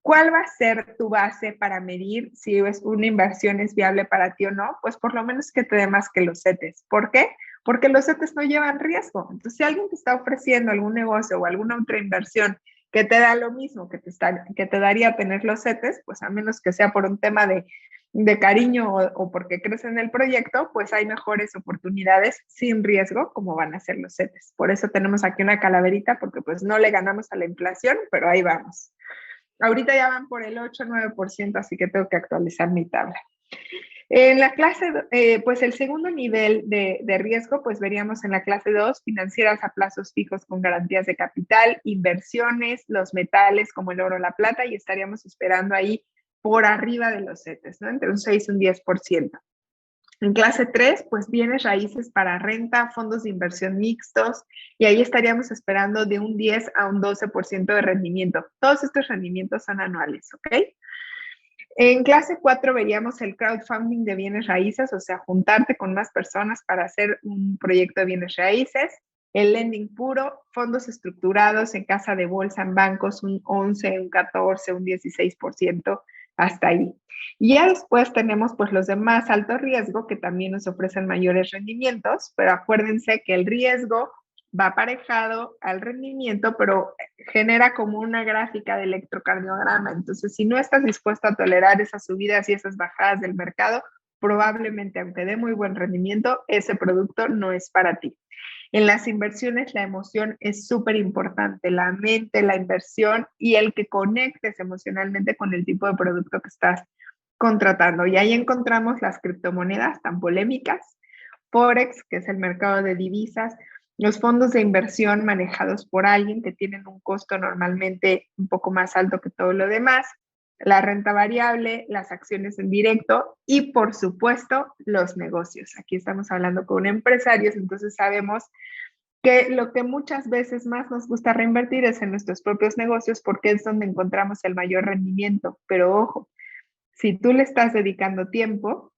¿cuál va a ser tu base para medir si una inversión es viable para ti o no? Pues por lo menos que te dé más que los CETES. ¿Por qué? Porque los CETES no llevan riesgo. Entonces, si alguien te está ofreciendo algún negocio o alguna otra inversión que te da lo mismo que te daría tener los CETES, pues a menos que sea por un tema de cariño o porque crees en el proyecto, pues hay mejores oportunidades sin riesgo como van a ser los CETES. Por eso tenemos aquí una calaverita, porque pues no le ganamos a la inflación, pero ahí vamos. Ahorita ya van por el 8-9%, así que tengo que actualizar mi tabla. En la clase, pues el segundo nivel de riesgo, pues veríamos en la clase 2, financieras a plazos fijos con garantías de capital, inversiones, los metales como el oro o la plata, y estaríamos esperando ahí por arriba de los CETES, ¿no? Entre un 6 y un 10%. En clase 3, pues bienes raíces para renta, fondos de inversión mixtos, y ahí estaríamos esperando de un 10 a un 12% de rendimiento. Todos estos rendimientos son anuales, ¿ok? En clase 4 veríamos el crowdfunding de bienes raíces, o sea, juntarte con más personas para hacer un proyecto de bienes raíces, el lending puro, fondos estructurados en casa de bolsa, en bancos, un 11, un 14, un 16%, hasta ahí. Y ya después tenemos pues los de más alto riesgo que también nos ofrecen mayores rendimientos, pero acuérdense que el riesgo va aparejado al rendimiento, pero genera como una gráfica de electrocardiograma. Entonces, si no estás dispuesto a tolerar esas subidas y esas bajadas del mercado, probablemente, aunque dé muy buen rendimiento, ese producto no es para ti. En las inversiones, la emoción es súper importante, la mente, la inversión y el que conectes emocionalmente con el tipo de producto que estás contratando. Y ahí encontramos las criptomonedas tan polémicas, Forex, que es el mercado de divisas, los fondos de inversión manejados por alguien que tienen un costo normalmente un poco más alto que todo lo demás, la renta variable, las acciones en directo y, por supuesto, los negocios. Aquí estamos hablando con empresarios, entonces sabemos que lo que muchas veces más nos gusta reinvertir es en nuestros propios negocios porque es donde encontramos el mayor rendimiento. Pero ojo, si tú le estás dedicando tiempo,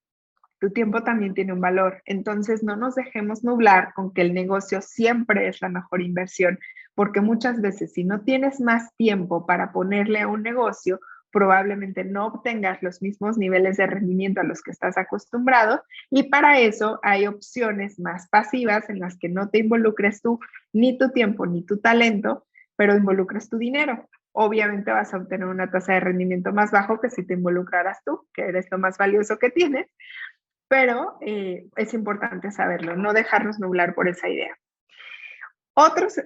tu tiempo también tiene un valor. Entonces, no nos dejemos nublar con que el negocio siempre es la mejor inversión, porque muchas veces si no tienes más tiempo para ponerle a un negocio, probablemente no obtengas los mismos niveles de rendimiento a los que estás acostumbrado, y para eso hay opciones más pasivas en las que no te involucres tú, ni tu tiempo, ni tu talento, pero involucres tu dinero. Obviamente vas a obtener una tasa de rendimiento más bajo que si te involucraras tú, que eres lo más valioso que tienes, pero es importante saberlo, no dejarnos nublar por esa idea. Otros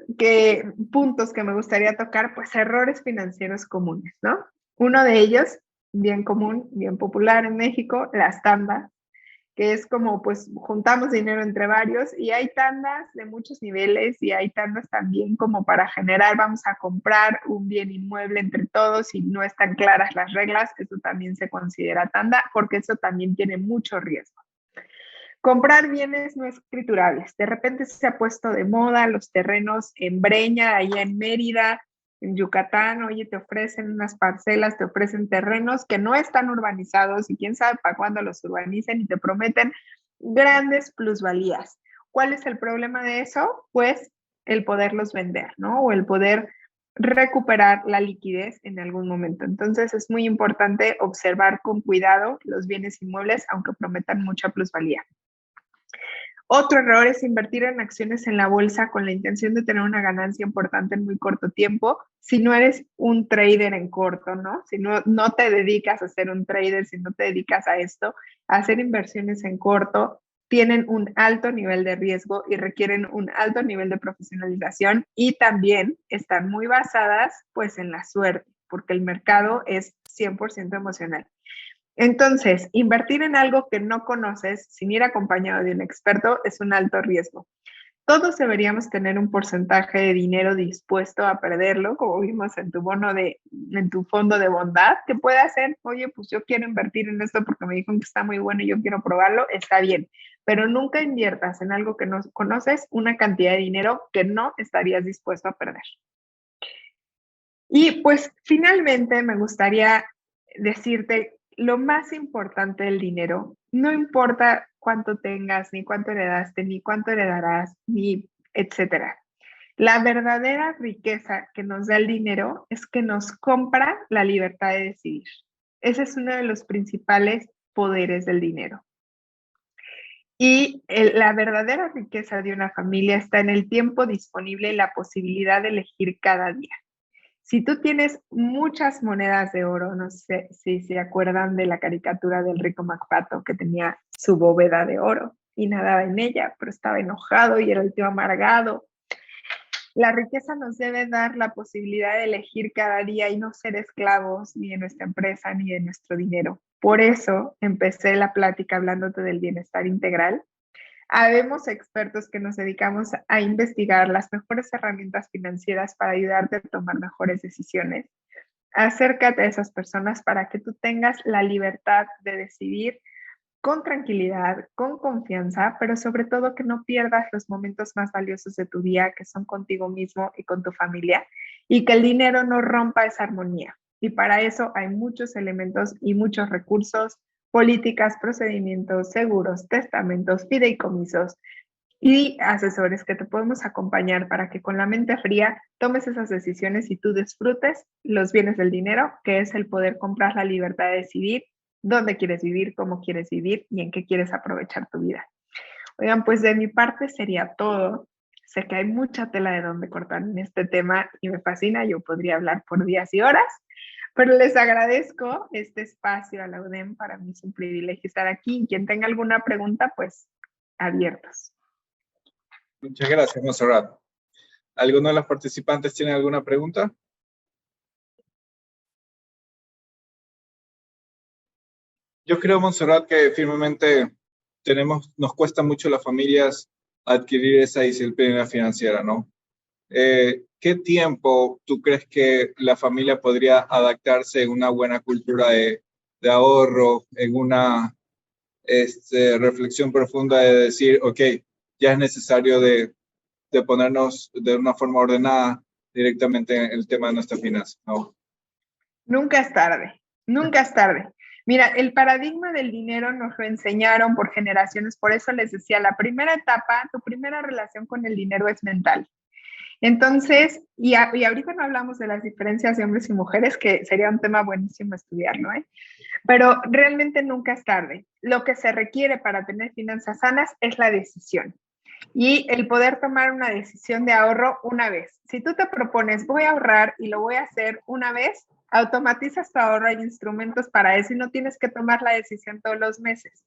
puntos que me gustaría tocar, pues errores financieros comunes, ¿no? Uno de ellos, bien común, bien popular en México, las tandas, que es como pues juntamos dinero entre varios y hay tandas de muchos niveles y hay tandas también como para generar, vamos a comprar un bien inmueble entre todos y no están claras las reglas, eso también se considera tanda porque eso también tiene mucho riesgo. Comprar bienes no escriturables. De repente se ha puesto de moda los terrenos en Breña, allá en Mérida, en Yucatán. Oye, te ofrecen unas parcelas, te ofrecen terrenos que no están urbanizados y quién sabe para cuándo los urbanicen y te prometen grandes plusvalías. ¿Cuál es el problema de eso? Pues el poderlos vender, ¿no? O el poder recuperar la liquidez en algún momento. Entonces es muy importante observar con cuidado los bienes inmuebles, aunque prometan mucha plusvalía. Otro error es invertir en acciones en la bolsa con la intención de tener una ganancia importante en muy corto tiempo. Si no eres un trader en corto, ¿no? Si no te dedicas a ser un trader, si no te dedicas a esto, a hacer inversiones en corto, tienen un alto nivel de riesgo y requieren un alto nivel de profesionalización y también están muy basadas pues en la suerte, porque el mercado es 100% emocional. Entonces, invertir en algo que no conoces sin ir acompañado de un experto es un alto riesgo. todos deberíamos tener un porcentaje de dinero dispuesto a perderlo, como vimos en tu en tu fondo de bondad, que puede hacer, oye, pues yo quiero invertir en esto porque me dijeron que está muy bueno y yo quiero probarlo, está bien, pero nunca inviertas en algo que no conoces una cantidad de dinero que no estarías dispuesto a perder. Y pues finalmente me gustaría decirte lo más importante del dinero. No importa cuánto tengas, ni cuánto heredaste, ni cuánto heredarás, ni etcétera. La verdadera riqueza que nos da el dinero es que nos compra la libertad de decidir. Ese es uno de los principales poderes del dinero. Y la verdadera riqueza de una familia está en el tiempo disponible y la posibilidad de elegir cada día. Si tú tienes muchas monedas de oro, no sé si se acuerdan de la caricatura del rico MacPato que tenía su bóveda de oro y nadaba en ella, pero estaba enojado y era el tío amargado. La riqueza nos debe dar la posibilidad de elegir cada día y no ser esclavos ni de nuestra empresa ni de nuestro dinero. Por eso empecé la plática hablándote del bienestar integral. Habemos expertos que nos dedicamos a investigar las mejores herramientas financieras para ayudarte a tomar mejores decisiones. Acércate a esas personas para que tú tengas la libertad de decidir con tranquilidad, con confianza, pero sobre todo que no pierdas los momentos más valiosos de tu día, que son contigo mismo y con tu familia, y que el dinero no rompa esa armonía. Y para eso hay muchos elementos y muchos recursos, políticas, procedimientos, seguros, testamentos, fideicomisos y asesores que te podemos acompañar para que con la mente fría tomes esas decisiones y tú disfrutes los bienes del dinero, que es el poder comprar la libertad de decidir dónde quieres vivir, cómo quieres vivir y en qué quieres aprovechar tu vida. Oigan, pues de mi parte sería todo. Sé que hay mucha tela de donde cortar en este tema y me fascina. Yo podría hablar por días y horas, pero les agradezco este espacio a la UDEM. Para mí es un privilegio estar aquí. Quien tenga alguna pregunta, pues abiertos. Muchas gracias, Montserrat. ¿Alguno de los participantes tiene alguna pregunta? Yo creo, Montserrat, que firmemente nos cuesta mucho a las familias adquirir esa disciplina financiera, ¿no? ¿Qué tiempo tú crees que la familia podría adaptarse en una buena cultura de ahorro, en una reflexión profunda de decir, ok, ya es necesario de ponernos de una forma ordenada directamente en el tema de nuestra finanza, ¿no? Nunca es tarde, nunca es tarde. Mira, el paradigma del dinero nos lo enseñaron por generaciones, por eso les decía, la primera etapa, tu primera relación con el dinero es mental. Entonces, y ahorita no hablamos de las diferencias de hombres y mujeres, que sería un tema buenísimo estudiarlo, ¿eh? Pero realmente nunca es tarde. Lo que se requiere para tener finanzas sanas es la decisión y el poder tomar una decisión de ahorro una vez. Si tú te propones, voy a ahorrar y lo voy a hacer una vez, automatizas tu ahorro, hay instrumentos para eso y no tienes que tomar la decisión todos los meses.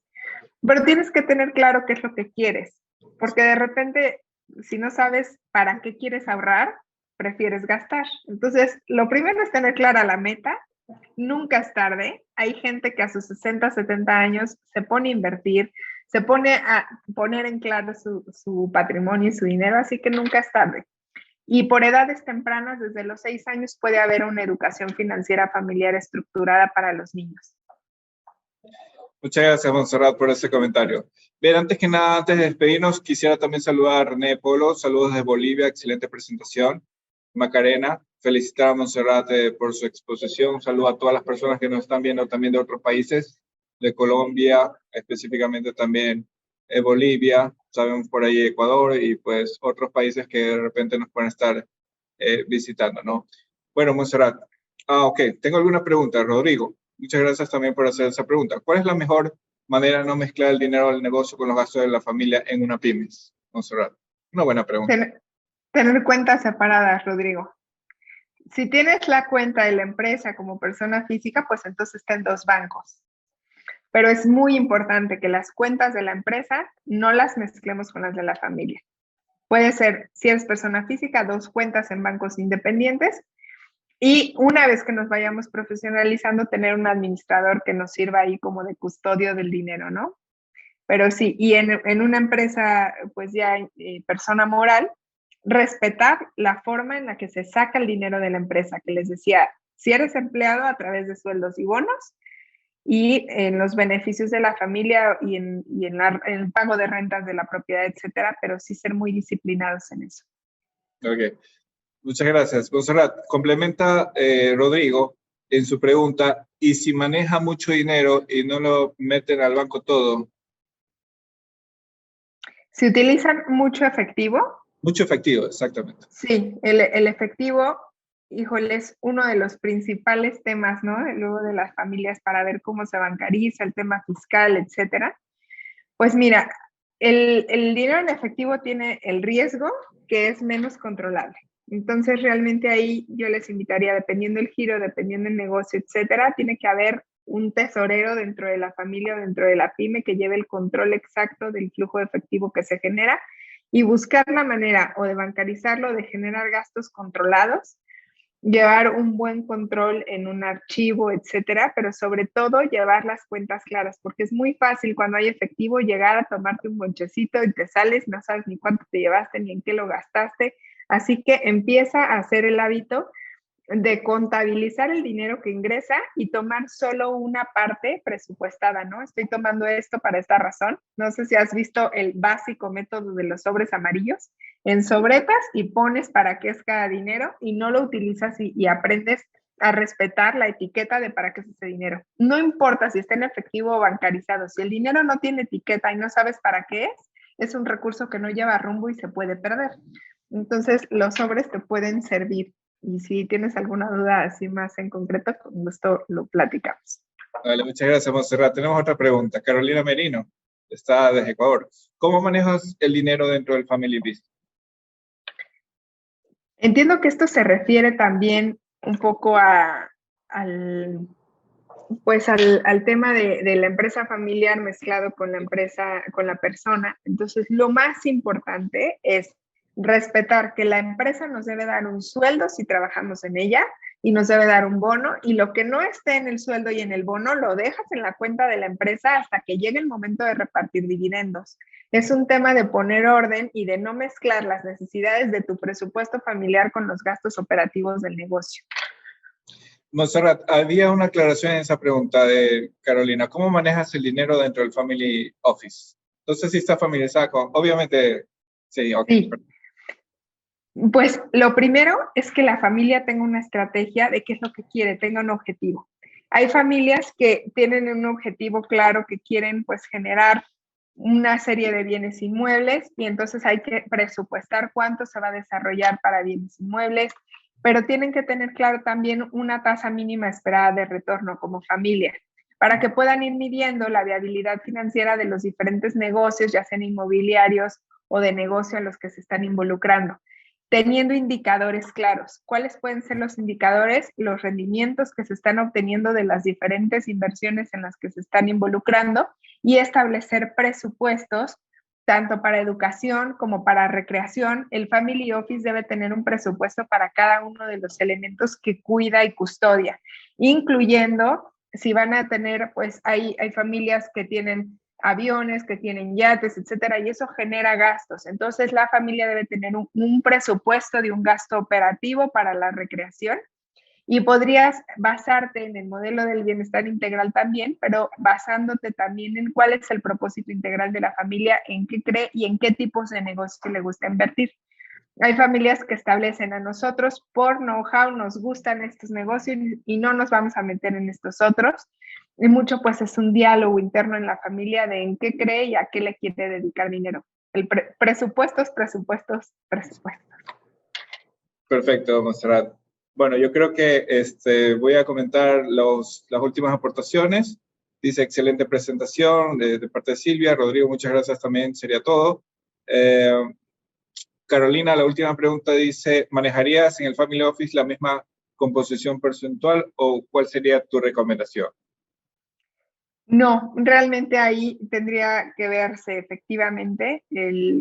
Pero tienes que tener claro qué es lo que quieres, porque de repente, si no sabes para qué quieres ahorrar, prefieres gastar. Entonces, lo primero es tener clara la meta. Nunca es tarde. Hay gente que a sus 60, 70 años se pone a invertir, se pone a poner en claro su patrimonio y su dinero, así que nunca es tarde. Y por edades tempranas, desde los 6 años, puede haber una educación financiera familiar estructurada para los niños. Muchas gracias, Montserrat, por ese comentario. Bien, antes que nada, antes de despedirnos, quisiera también saludar a René Polo. Saludos desde Bolivia, excelente presentación. Macarena, felicitar a Montserrat por su exposición. Un saludo a todas las personas que nos están viendo también de otros países, de Colombia, específicamente también Bolivia, sabemos por ahí Ecuador y pues otros países que de repente nos pueden estar visitando, ¿no? Bueno, Montserrat. Ok, tengo alguna pregunta, Rodrigo. Muchas gracias también por hacer esa pregunta. ¿Cuál es la mejor manera de no mezclar el dinero del negocio con los gastos de la familia en una pymes, Montserrat? Una buena pregunta. Tener cuentas separadas, Rodrigo. Si tienes la cuenta de la empresa como persona física, pues entonces está en 2 bancos. Pero es muy importante que las cuentas de la empresa no las mezclemos con las de la familia. Puede ser, si eres persona física, 2 cuentas en bancos independientes y una vez que nos vayamos profesionalizando, tener un administrador que nos sirva ahí como de custodio del dinero, ¿no? Pero sí, y en una empresa, pues ya persona moral, respetar la forma en la que se saca el dinero de la empresa, que les decía, si eres empleado a través de sueldos y bonos, y en los beneficios de la familia en el pago de rentas de la propiedad, etcétera, pero sí ser muy disciplinados en eso. Ok, muchas gracias. Montserrat, complementa Rodrigo en su pregunta, y si maneja mucho dinero y no lo meten al banco todo. Si utilizan mucho efectivo. Mucho efectivo, exactamente. Sí, el efectivo, híjole, es uno de los principales temas, ¿no? Luego de las familias para ver cómo se bancariza, el tema fiscal, etcétera. Pues mira, el dinero en efectivo tiene el riesgo que es menos controlable. Entonces, realmente ahí yo les invitaría, dependiendo el giro, dependiendo el negocio, etcétera, tiene que haber un tesorero dentro de la familia o dentro de la pyme que lleve el control exacto del flujo de efectivo que se genera y buscar la manera o de bancarizarlo, o de generar gastos controlados, llevar un buen control en un archivo, etcétera, pero sobre todo llevar las cuentas claras, porque es muy fácil cuando hay efectivo llegar a tomarte un bonchecito y te sales, no sabes ni cuánto te llevaste ni en qué lo gastaste, así que empieza a hacer el hábito de contabilizar el dinero que ingresa y tomar solo una parte presupuestada, ¿no? Estoy tomando esto para esta razón. No sé si has visto el básico método de los sobres amarillos. En sobretas y pones para qué es cada dinero y no lo utilizas y aprendes a respetar la etiqueta de para qué es ese dinero. No importa si está en efectivo o bancarizado, si el dinero no tiene etiqueta y no sabes para qué es un recurso que no lleva rumbo y se puede perder. Entonces, los sobres te pueden servir. Y si tienes alguna duda así más en concreto, con gusto lo platicamos. Vale, muchas gracias, Montserrat. Tenemos otra pregunta. Carolina Merino, está desde Ecuador. ¿Cómo manejas el dinero dentro del Family Business? Entiendo que esto se refiere también un poco al tema de la empresa familiar mezclado con la empresa, con la persona. Entonces, lo más importante es respetar que la empresa nos debe dar un sueldo si trabajamos en ella y nos debe dar un bono, y lo que no esté en el sueldo y en el bono lo dejas en la cuenta de la empresa hasta que llegue el momento de repartir dividendos. Es un tema de poner orden y de no mezclar las necesidades de tu presupuesto familiar con los gastos operativos del negocio. Montserrat, había una aclaración en esa pregunta de Carolina. ¿Cómo manejas el dinero dentro del Family Office? Entonces, si está familiarizada con, obviamente, sí, ok. Sí. Pues lo primero es que la familia tenga una estrategia de qué es lo que quiere, tenga un objetivo. Hay familias que tienen un objetivo claro, que quieren pues generar una serie de bienes inmuebles y entonces hay que presupuestar cuánto se va a desarrollar para bienes inmuebles, pero tienen que tener claro también una tasa mínima esperada de retorno como familia, para que puedan ir midiendo la viabilidad financiera de los diferentes negocios, ya sean inmobiliarios o de negocio a los que se están involucrando, teniendo indicadores claros. ¿Cuáles pueden ser los indicadores? Los rendimientos que se están obteniendo de las diferentes inversiones en las que se están involucrando, y establecer presupuestos tanto para educación como para recreación. El Family Office debe tener un presupuesto para cada uno de los elementos que cuida y custodia, incluyendo si van a tener, pues hay familias que tienen aviones, que tienen yates, etcétera, y eso genera gastos. Entonces, la familia debe tener un presupuesto de un gasto operativo para la recreación, y podrías basarte en el modelo del bienestar integral también, pero basándote también en cuál es el propósito integral de la familia, en qué cree y en qué tipos de negocio le gusta invertir. Hay familias que establecen a nosotros por know-how, nos gustan estos negocios y no nos vamos a meter en estos otros. Y mucho pues es un diálogo interno en la familia de en qué cree y a qué le quiere dedicar dinero. El presupuestos. Perfecto, Montserrat. Bueno, yo creo que voy a comentar las últimas aportaciones. Dice, excelente presentación de parte de Silvia. Rodrigo, muchas gracias también, sería todo. Carolina, la última pregunta dice, ¿manejarías en el Family Office la misma composición porcentual o cuál sería tu recomendación? No, realmente ahí tendría que verse efectivamente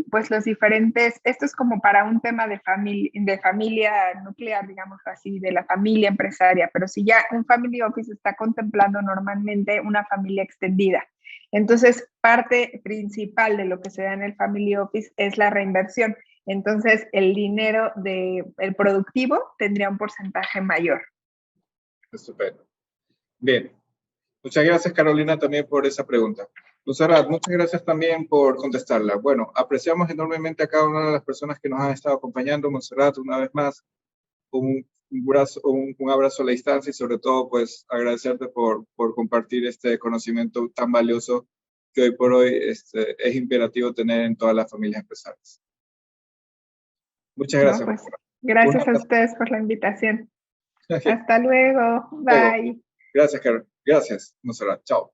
pues los diferentes, esto es como para un tema de familia nuclear, digamos así, de la familia empresaria, pero si ya un Family Office está contemplando normalmente una familia extendida Entonces, parte principal de lo que se da en el Family Office es la reinversión. Entonces, el dinero el productivo tendría un porcentaje mayor. Estupendo. Bien. Muchas gracias, Carolina, también por esa pregunta. Montserrat, muchas gracias también por contestarla. Bueno, apreciamos enormemente a cada una de las personas que nos han estado acompañando. Montserrat, una vez más, un abrazo a la distancia y sobre todo, pues, agradecerte por compartir este conocimiento tan valioso que hoy por hoy es imperativo tener en todas las familias empresariales. Muchas gracias. No, pues, gracias a ustedes por la invitación. Hasta luego. Bye. Gracias, Carol. Gracias, Montserrat. Chao.